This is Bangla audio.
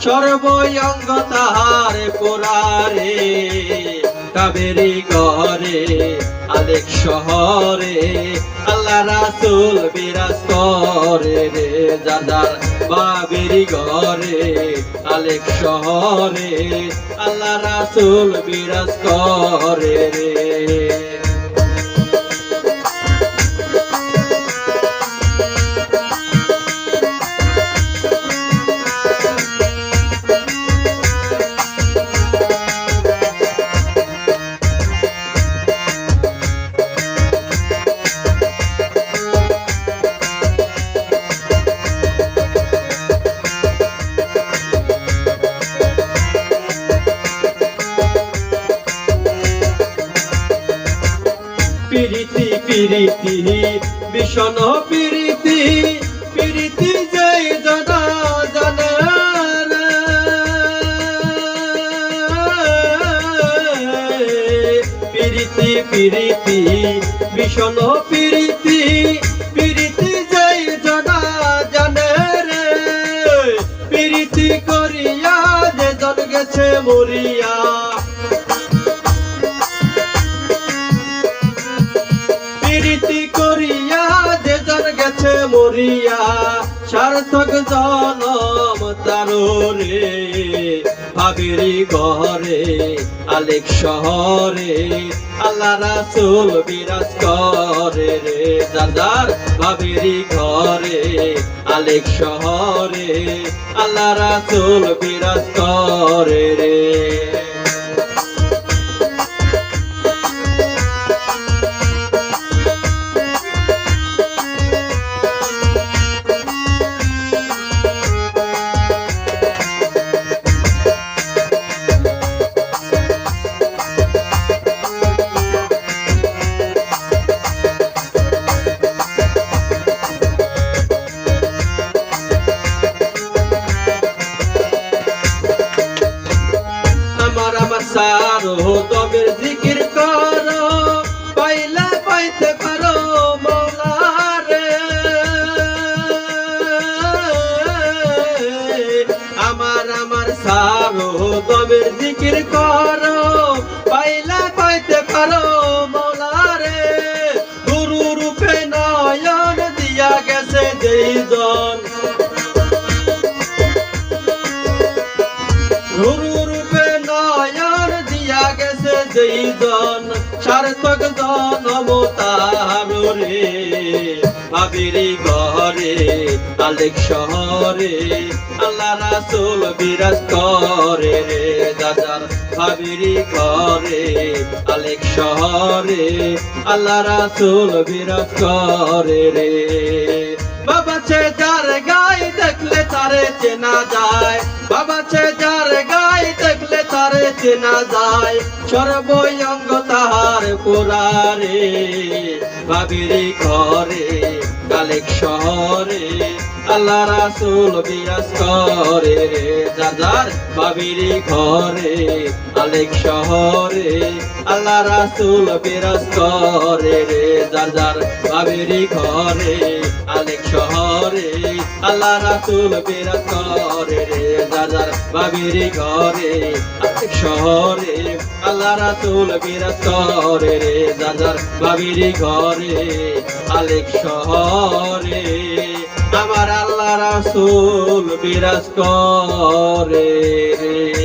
সর্বঙ্গ তাহার পোড়ারে কাবেরী গহরে আলেক শহরে আল্লাহ রাসূল বিরাজ করে রে যার বাবেরী গহরে আলেক শহরে আল্লাহ রাসূল বিরাজ করে রে। পিরিতি পিরিতি বিষণ পিরিতি পিরিতি যেই জানা জানে পিরিতি পিরিতি বিষণ পিরিতি পিরিতি যেই জানা জানে রে পিরিতি করিয়া যে জন গেছে মরিয়া প্রীতি করিয়া যে জন গেছে মরিয়া সার্থক জনম তারে ভাবেরী গহরে আলেক শহরে আল্লাহ রাসূল বিরাজ করে রে যার ভাবেরী ঘরে আলেক শহরে আল্লাহ রাসূল বিরাজ করে রে। সারো দমের জিকির করো পাইলে পাইতে পারো মওলারে আমার সারো দমের জিকির করো পাইলে পাইতে পারো মওলারে গুরু রূপে নয়ন দিয়া গেছে যেই জন গুরু রূপে নয়ন দিয়া গেছে যেই জন সার্থক জনম তারে ভাবেরী গহরে আলেক শহরে আল্লাহ রাসূল বিরাজ করে রে যার ভাবেরী ঘরে আলেক শহরে আল্লাহ রাসূল বিরাজ করে রে। বাবা ছে যার গায়ে দেখলে তারে চেনা যায় বাবা ছে যার গায়ে দেখলে তারে চেনা যায় সর্বঙ্গ তাহার পোড়ারে ভাবেরী ঘরে আলেক শহরে আল্লাহ রাসূল বিরাজ করে রে যার ভাবেরী ঘরে আলেক শহরে আল্লাহ রাসূল বিরাজ করে রে যার ভাবেরী ঘরে আলেক শহরে আল্লাহ রাসূল বিরাজ করে রে যার ভাবেরী ঘরে আলেক শহরে আল্লাহ রাসূল বিরাজ করে রে যার ভাবেরী ঘরে আলেক শহরে আমার আল্লাহ রাসূল বিরাজ করে রে।